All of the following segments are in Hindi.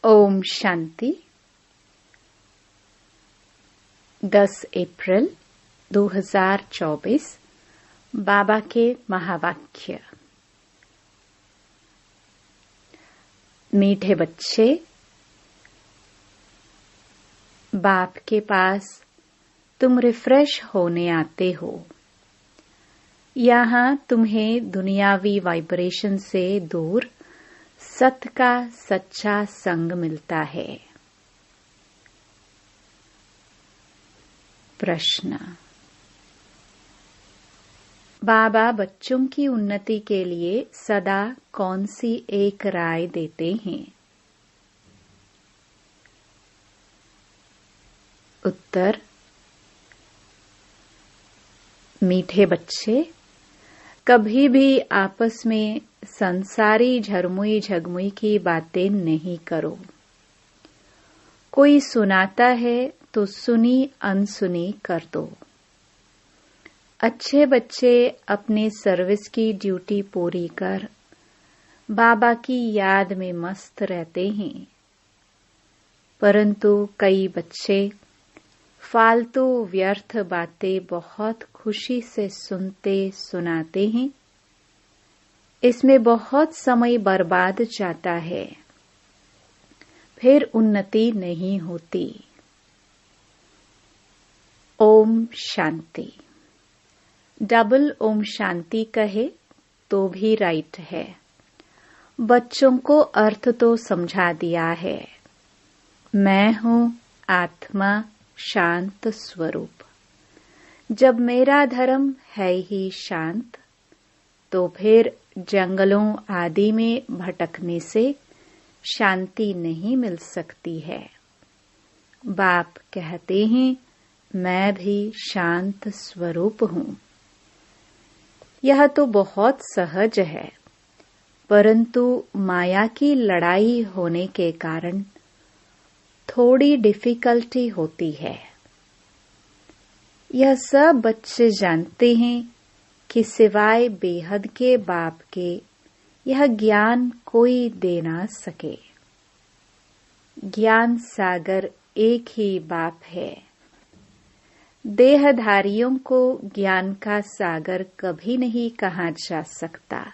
ओम शांति। 10 अप्रैल 2024 बाबा के महावाक्य। मीठे बच्चे, बाप के पास तुम रिफ्रेश होने आते हो। यहाँ तुम्हें दुनियावी वाइब्रेशन से दूर सत्य का सच्चा संग मिलता है। प्रश्न। बाबा बच्चों की उन्नति के लिए सदा कौन सी एक राय देते हैं? उत्तर। मीठे बच्चे, कभी भी आपस में संसारी झरमुई झगमुई की बातें नहीं करो। कोई सुनाता है तो सुनी अनसुनी कर दो। अच्छे बच्चे अपने सर्विस की ड्यूटी पूरी कर बाबा की याद में मस्त रहते हैं, परंतु कई बच्चे फालतू व्यर्थ बातें बहुत खुशी से सुनते सुनाते हैं। इसमें बहुत समय बर्बाद जाता है, फिर उन्नति नहीं होती। ओम शांति। डबल ओम शांति कहे तो भी राइट है। बच्चों को अर्थ तो समझा दिया है। मैं हूँ आत्मा शांत स्वरूप। जब मेरा धर्म है ही शांत, तो फिर जंगलों आदि में भटकने से शांति नहीं मिल सकती है। बाप कहते हैं, मैं भी शांत स्वरूप हूँ। यह तो बहुत सहज है, परंतु माया की लड़ाई होने के कारण थोड़ी डिफिकल्टी होती है। यह सब बच्चे जानते हैं कि सिवाय बेहद के बाप के यह ज्ञान कोई दे ना सके। ज्ञान सागर एक ही बाप है। देहधारियों को ज्ञान का सागर कभी नहीं कहा जा सकता।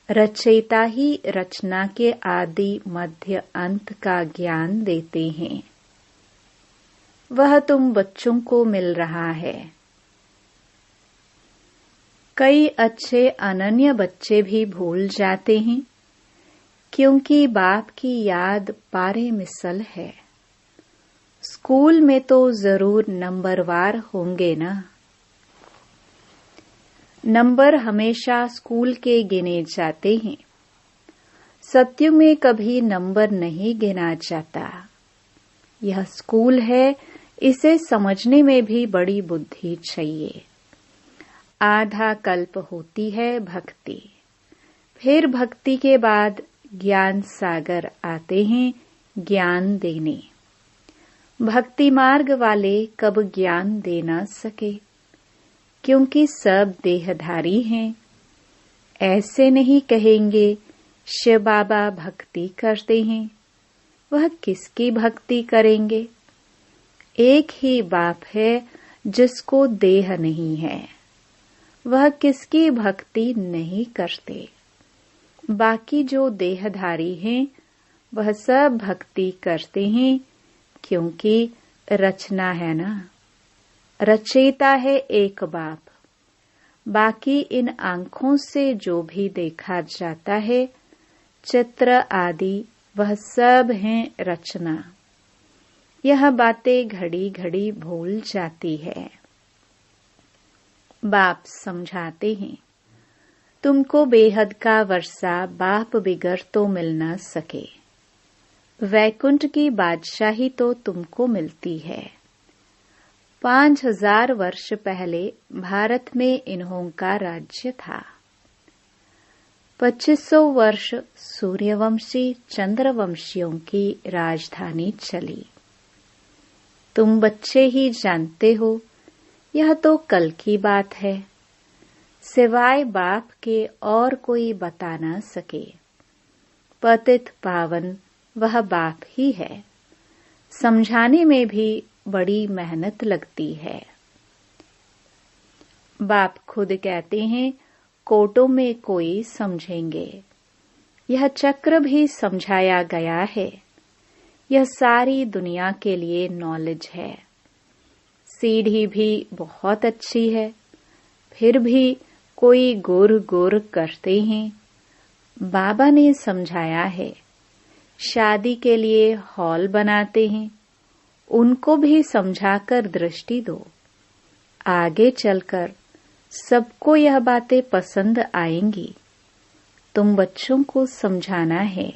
रचयिता ही रचना के आदि मध्य अंत का ज्ञान देते हैं। वह तुम बच्चों को मिल रहा है। कई अच्छे अनन्य बच्चे भी भूल जाते हैं, क्योंकि बाप की याद पारे मिसल है। स्कूल में तो जरूर नंबरवार होंगे ना। नंबर हमेशा स्कूल के गिने जाते हैं। सत्युग में कभी नंबर नहीं गिना जाता। यह स्कूल है, इसे समझने में भी बड़ी बुद्धि चाहिए। आधा कल्प होती है भक्ति, फिर भक्ति के बाद ज्ञान सागर आते हैं ज्ञान देने। भक्ति मार्ग वाले कब ज्ञान दे ना सके, क्योंकि सब देहधारी हैं। ऐसे नहीं कहेंगे शिव बाबा भक्ति करते हैं। वह किसकी भक्ति करेंगे? एक ही बाप है जिसको देह नहीं है। वह किसकी भक्ति नहीं करते। बाकी जो देहधारी हैं वह सब भक्ति करते हैं, क्योंकि रचना है ना। रचयिता है एक बाप। बाकी इन आंखों से जो भी देखा जाता है, चित्र आदि, वह सब हैं रचना। यह बातें घड़ी घड़ी भूल जाती है। बाप समझाते हैं, तुमको बेहद का वर्षा बाप बिगर तो मिल न सके। वैकुंठ की बादशाही तो तुमको मिलती है। 5000 वर्ष पहले भारत में इन्हों का राज्य था। 2500 वर्ष सूर्यवंशी चंद्रवंशियों की राजधानी चली। तुम बच्चे ही जानते हो, यह तो कल की बात है। सिवाय बाप के और कोई बता न सके। पतित पावन वह बाप ही है। समझाने में भी बड़ी मेहनत लगती है। बाप खुद कहते हैं, कोटों में कोई समझेंगे। यह चक्र भी समझाया गया है। यह सारी दुनिया के लिए नॉलेज है। सीढ़ी भी बहुत अच्छी है, फिर भी कोई गुर गुर करते हैं। बाबा ने समझाया है, शादी के लिए हॉल बनाते हैं, उनको भी समझाकर दृष्टि दो। आगे चलकर सबको यह बातें पसंद आएंगी। तुम बच्चों को समझाना है।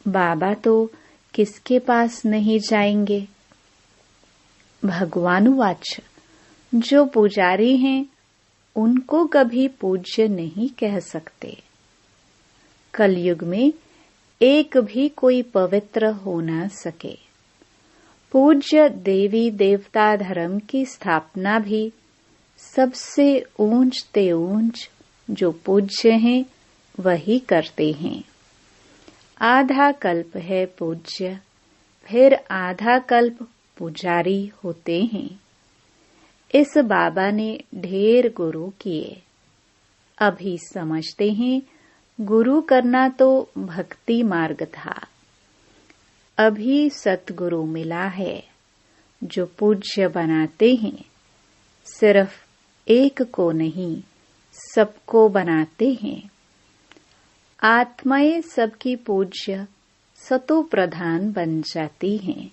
बाबा तो किसके पास नहीं जाएंगे। भगवान वाच, जो पुजारी हैं उनको कभी पूज्य नहीं कह सकते। कलयुग में एक भी कोई पवित्र हो न सके। पूज्य देवी देवता धर्म की स्थापना भी सबसे ऊंच ते ऊंच जो पूज्य हैं वही करते हैं। आधा कल्प है पूज्य, फिर आधा कल्प पुजारी होते हैं। इस बाबा ने ढेर गुरु किए। अभी समझते हैं गुरु करना तो भक्ति मार्ग था। अभी सतगुरु मिला है जो पूज्य बनाते हैं। सिर्फ एक को नहीं, सबको बनाते हैं। आत्माएं सबकी पूज्य सतो प्रधान बन जाती हैं।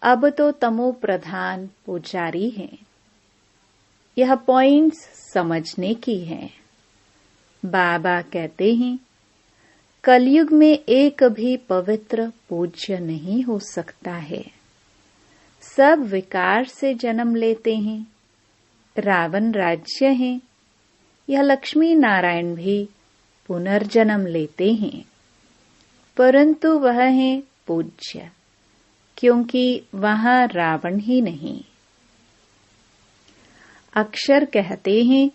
अब तो तमो प्रधान पुजारी हैं। यह पॉइंट्स समझने की है। बाबा कहते हैं, कलयुग में एक भी पवित्र पूज्य नहीं हो सकता है। सब विकार से जन्म लेते हैं। रावण राज्य है। यह लक्ष्मी नारायण भी पुनर्जन्म लेते हैं, परंतु वह है पूज्य, क्योंकि वहां रावण ही नहीं। अक्षर कहते हैं,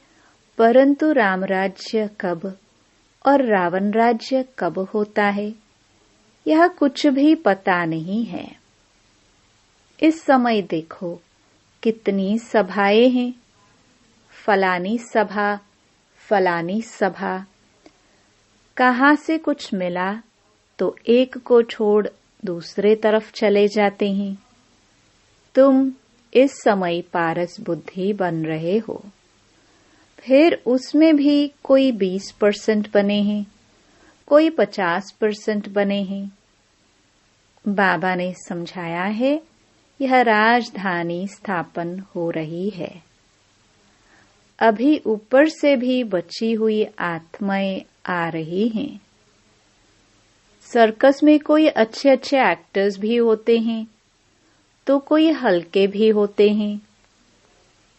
परंतु राम राज्य कब और रावण राज्य कब होता है, यह कुछ भी पता नहीं है। इस समय देखो कितनी सभाएं हैं। फलानी सभा, फलानी सभा। कहाँ से कुछ मिला तो एक को छोड़ दूसरे तरफ चले जाते हैं। तुम इस समय पारस बुद्धि बन रहे हो, फिर उसमें भी कोई 20% बने हैं, कोई 50% बने हैं। बाबा ने समझाया है, यह राजधानी स्थापन हो रही है। अभी ऊपर से भी बची हुई आत्माएं आ रही हैं। सर्कस में कोई अच्छे अच्छे एक्टर्स भी होते हैं, तो कोई हल्के भी होते हैं।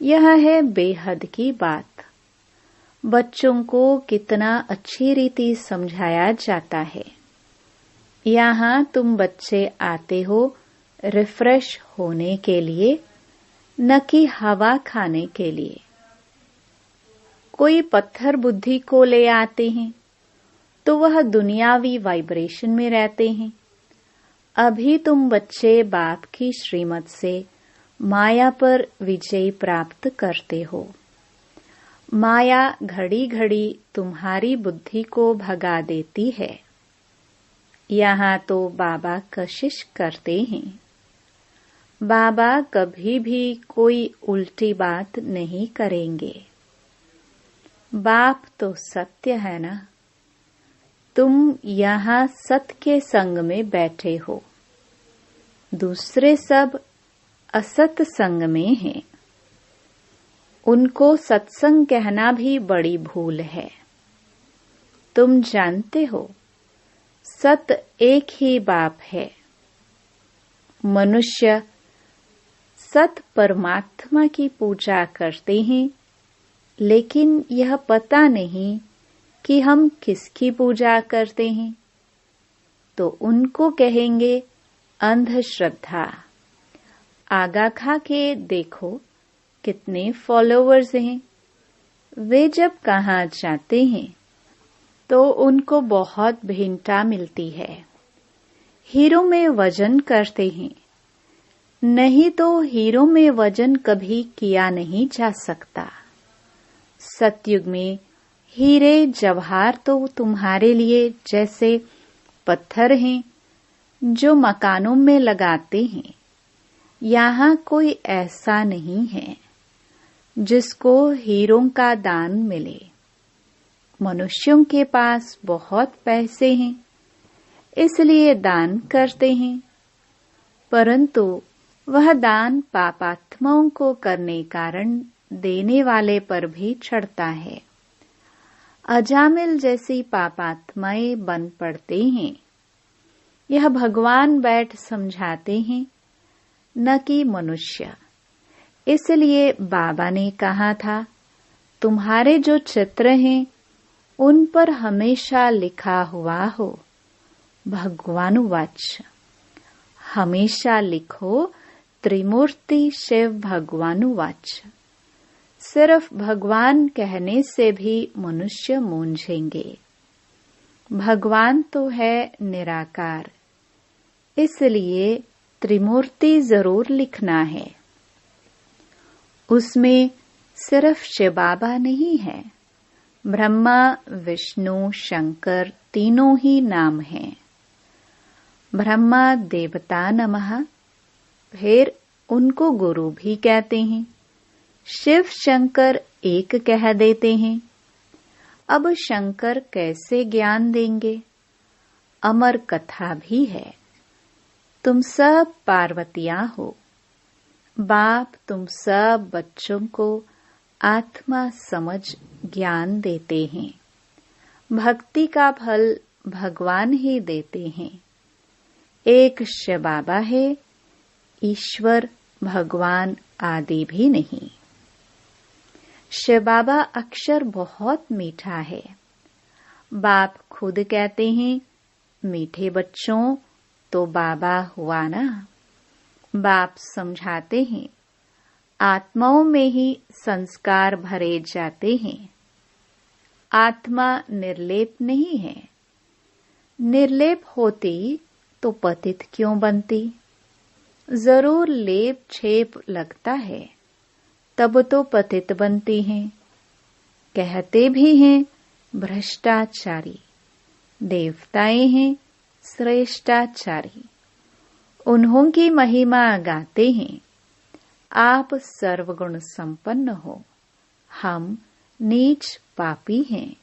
यह है बेहद की बात। बच्चों को कितना अच्छी रीति समझाया जाता है। यहाँ तुम बच्चे आते हो रिफ्रेश होने के लिए, न कि हवा खाने के लिए। कोई पत्थर बुद्धि को ले आते हैं तो वह दुनियावी वाइब्रेशन में रहते हैं। अभी तुम बच्चे बाप की श्रीमत से माया पर विजय प्राप्त करते हो। माया घड़ी घड़ी तुम्हारी बुद्धि को भगा देती है। यहाँ तो बाबा कशिश करते हैं। बाबा कभी भी कोई उल्टी बात नहीं करेंगे। बाप तो सत्य है ना। तुम यहाँ सत्य के संग में बैठे हो, दूसरे सब असत संग में हैं। उनको सत्संग कहना भी बड़ी भूल है। तुम जानते हो सत एक ही बाप है। मनुष्य सत परमात्मा की पूजा करते हैं, लेकिन यह पता नहीं कि हम किसकी पूजा करते हैं, तो उनको कहेंगे अंधश्रद्धा। आगा खा के देखो कितने फॉलोवर्स हैं। वे जब कहाँ जाते हैं तो उनको बहुत भिन्नता मिलती है। हीरो में वजन करते हैं, नहीं तो हीरो में वजन कभी किया नहीं जा सकता। सतयुग में हीरे जवाहर तो तुम्हारे लिए जैसे पत्थर हैं जो मकानों में लगाते हैं। यहाँ कोई ऐसा नहीं है जिसको हीरों का दान मिले। मनुष्यों के पास बहुत पैसे हैं, इसलिए दान करते हैं, परंतु वह दान पापात्माओं को करने कारण देने वाले पर भी चढ़ता है। अजामिल जैसी पापात्माएं बन पड़ते हैं। यह भगवान बैठ समझाते हैं, न कि मनुष्य। इसलिए बाबा ने कहा था, तुम्हारे जो चित्र हैं उन पर हमेशा लिखा हुआ हो भगवानुवाच। हमेशा लिखो त्रिमूर्ति शिव भगवानुवाच। सिर्फ भगवान कहने से भी मनुष्य मूंझेंगे। भगवान तो है निराकार, इसलिए त्रिमूर्ति जरूर लिखना है। उसमें सिर्फ शिव बाबा नहीं है, ब्रह्मा विष्णु शंकर तीनों ही नाम हैं। ब्रह्मा देवता नमः, फिर उनको गुरु भी कहते हैं। शिव शंकर एक कह देते हैं। अब शंकर कैसे ज्ञान देंगे? अमर कथा भी है। तुम सब पार्वतियां हो। बाप तुम सब बच्चों को आत्मा समझ ज्ञान देते हैं। भक्ति का फल भगवान ही देते हैं। एक शिव बाबा है, ईश्वर भगवान आदि भी नहीं। शिव बाबा अक्षर बहुत मीठा है। बाप खुद कहते हैं, मीठे बच्चों तो बाबा हुआ ना। बाप समझाते हैं, आत्माओं में ही संस्कार भरे जाते हैं। आत्मा निर्लेप नहीं है। निर्लेप होती तो पतित क्यों बनती? जरूर लेप छेप लगता है, तब तो पतित बनती हैं। कहते भी हैं भ्रष्टाचारी, देवताएं हैं श्रेष्ठाचारी। उन्हों की महिमा गाते हैं। आप सर्वगुण संपन्न हो, हम नीच पापी हैं,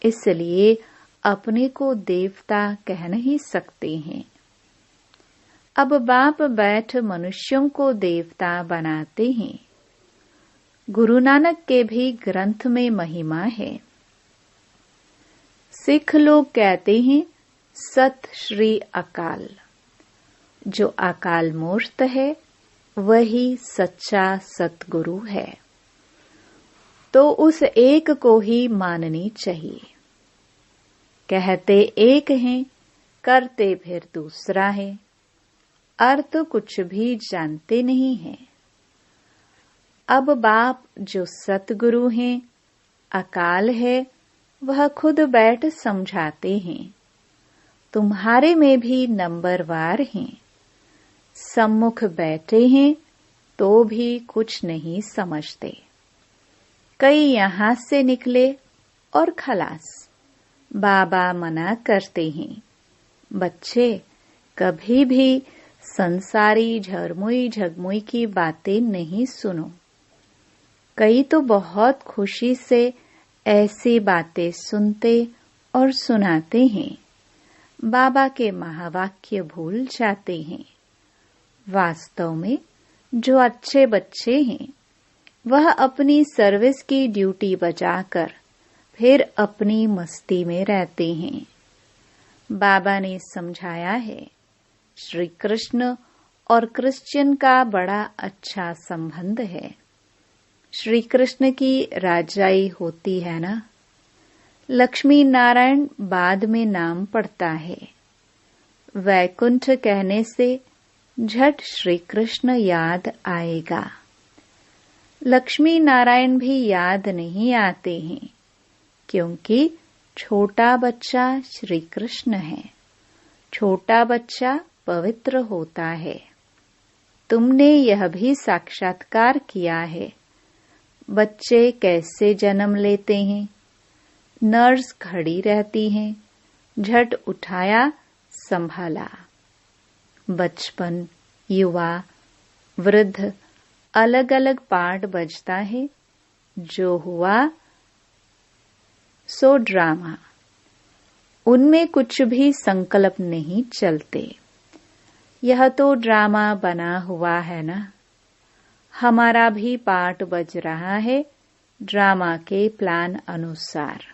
इसलिए अपने को देवता कह नहीं सकते हैं। अब बाप बैठ मनुष्यों को देवता बनाते हैं। गुरु नानक के भी ग्रंथ में महिमा है। सिख लोग कहते हैं सत श्री अकाल। जो अकाल मूर्त है वही सच्चा सतगुरु है, तो उस एक को ही माननी चाहिए। कहते एक हैं, करते फिर दूसरा है। अर्थ कुछ भी जानते नहीं हैं। अब बाप जो सतगुरु हैं, अकाल है, वह खुद बैठ समझाते हैं। तुम्हारे में भी नंबरवार हैं। सम्मुख बैठे हैं तो भी कुछ नहीं समझते। कई यहाँ से निकले और खलास। बाबा मना करते हैं, बच्चे कभी भी संसारी झरमुई झगमुई की बातें नहीं सुनो। कई तो बहुत खुशी से ऐसी बातें सुनते और सुनाते हैं, बाबा के महावाक्य भूल जाते हैं। वास्तव में जो अच्छे बच्चे हैं, वह अपनी सर्विस की ड्यूटी बजाकर फिर अपनी मस्ती में रहते हैं। बाबा ने समझाया है, श्री कृष्ण और क्रिश्चियन का बड़ा अच्छा संबंध है। श्री कृष्ण की राजाई होती है ना। लक्ष्मी नारायण बाद में नाम पड़ता है। वैकुंठ कहने से झट श्री कृष्ण याद आएगा। लक्ष्मी नारायण भी याद नहीं आते हैं, क्योंकि छोटा बच्चा श्री कृष्ण है। छोटा बच्चा पवित्र होता है। तुमने यह भी साक्षात्कार किया है। बच्चे कैसे जन्म लेते हैं। नर्स खड़ी रहती हैं, झट उठाया, संभाला। बचपन, युवा, वृद्ध, अलग अलग पार्ट बजता है। जो हुआ सो ड्रामा। उनमें कुछ भी संकल्प नहीं चलते। यह तो ड्रामा बना हुआ है ना। हमारा भी पार्ट बज रहा है ड्रामा के प्लान अनुसार।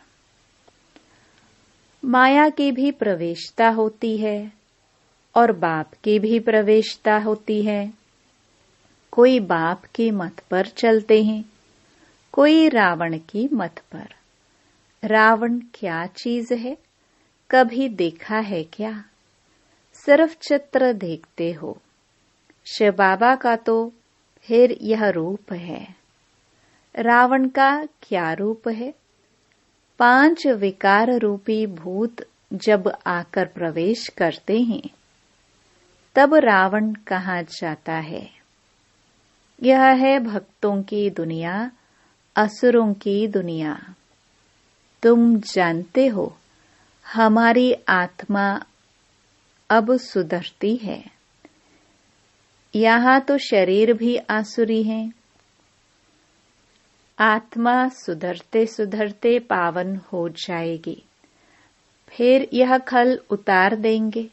माया की भी प्रवेशता होती है और बाप की भी प्रवेशता होती है। कोई बाप के मत पर चलते हैं, कोई रावण की मत पर। रावण क्या चीज है, कभी देखा है क्या? सिर्फ चित्र देखते हो। शिव बाबा का तो फिर यह रूप है। रावण का क्या रूप है? 5 विकार रूपी भूत जब आकर प्रवेश करते हैं, तब रावण कहाँ जाता है? यह है भक्तों की दुनिया, असुरों की दुनिया। तुम जानते हो हमारी आत्मा अब सुधरती है। यहाँ तो शरीर भी आसुरी है। आत्मा सुधरते सुधरते पावन हो जाएगी। फिर यह खल उतार देंगे।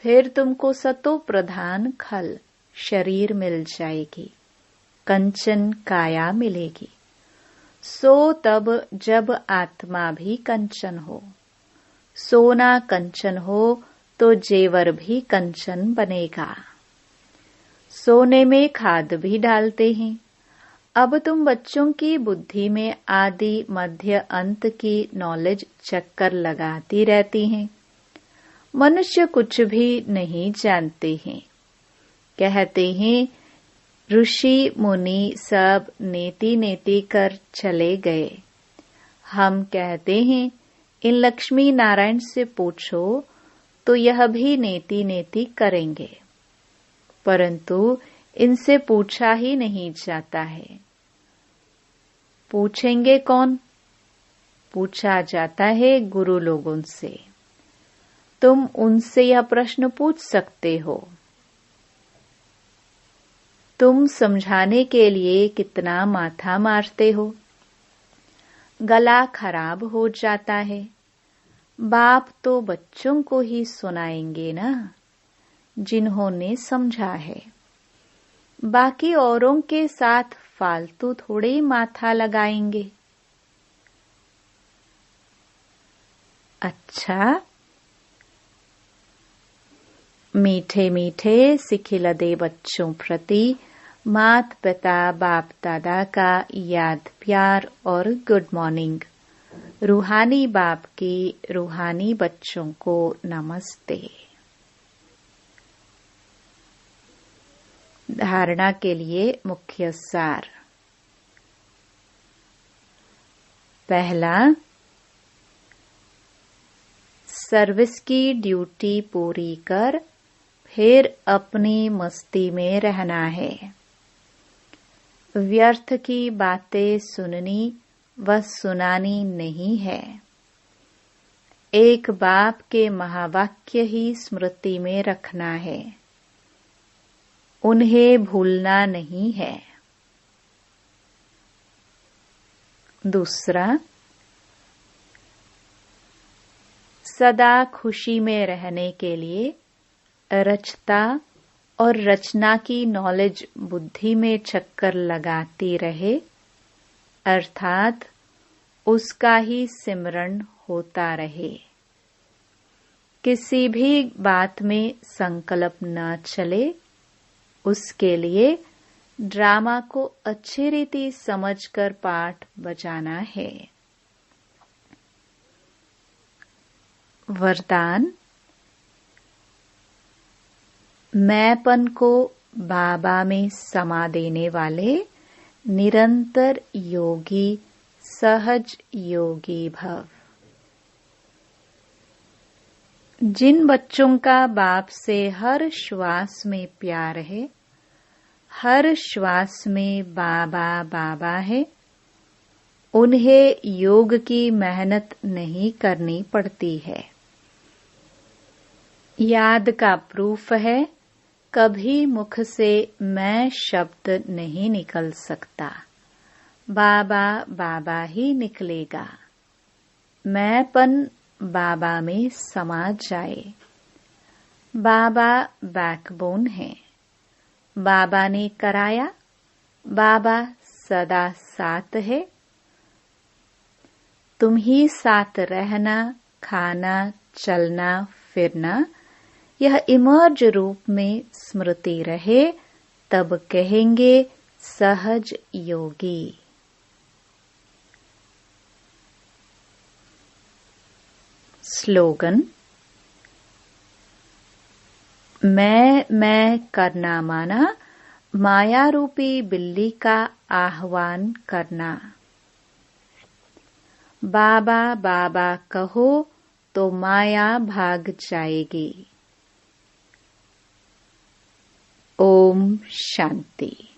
फिर तुमको सतो प्रधान खल शरीर मिल जाएगी, कंचन काया मिलेगी। सो तब जब आत्मा भी कंचन हो। सोना कंचन हो तो जेवर भी कंचन बनेगा। सोने में खाद भी डालते हैं। अब तुम बच्चों की बुद्धि में आदि मध्य अंत की नॉलेज चक्कर लगाती रहती हैं। मनुष्य कुछ भी नहीं जानते हैं। कहते हैं ऋषि मुनि सब नेति नेति कर चले गए। हम कहते हैं इन लक्ष्मी नारायण से पूछो तो यह भी नेति नेति करेंगे, परंतु इनसे पूछा ही नहीं जाता है। पूछेंगे कौन? पूछा जाता है गुरु लोगों से। तुम उनसे यह प्रश्न पूछ सकते हो। तुम समझाने के लिए कितना माथा मारते हो। गला खराब हो जाता है। बाप तो बच्चों को ही सुनाएंगे ना, जिन्होंने समझा है। बाकी औरों के साथ फालतू थोड़े माथा लगाएंगे। अच्छा, मीठे मीठे सिखिलदे बच्चों प्रति मात पिता बाप दादा का याद प्यार और गुड मॉर्निंग। रूहानी बाप की रूहानी बच्चों को नमस्ते। धारणा के लिए मुख्य सार। पहला, सर्विस की ड्यूटी पूरी कर फिर अपनी मस्ती में रहना है। व्यर्थ की बातें सुननी व सुनानी नहीं है। एक बाप के महावाक्य ही स्मृति में रखना है, उन्हें भूलना नहीं है। दूसरा, सदा खुशी में रहने के लिए रचता और रचना की नॉलेज बुद्धि में चक्कर लगाती रहे, अर्थात उसका ही सिमरण होता रहे। किसी भी बात में संकल्प न चले, उसके लिए ड्रामा को अच्छी रीति समझकर पाठ बजाना है। वरदान। मैंपन को बाबा में समा देने वाले निरंतर योगी सहज योगी भव। जिन बच्चों का बाप से हर श्वास में प्यार है, हर श्वास में बाबा बाबा है, उन्हें योग की मेहनत नहीं करनी पड़ती है। याद का प्रूफ है, कभी मुख से मैं शब्द नहीं निकल सकता, बाबा बाबा ही निकलेगा। मैंपन बाबा में समा जाए। बाबा बैकबोन है। बाबा ने कराया, बाबा सदा साथ है। तुम ही साथ रहना, खाना, चलना, फिरना, यह इमर्ज रूप में स्मृति रहे, तब कहेंगे सहज योगी। स्लोगन। मैं करना माना, माया रूपी बिल्ली का आह्वान करना। बाबा बाबा कहो तो माया भाग जाएगी। ओम शांति।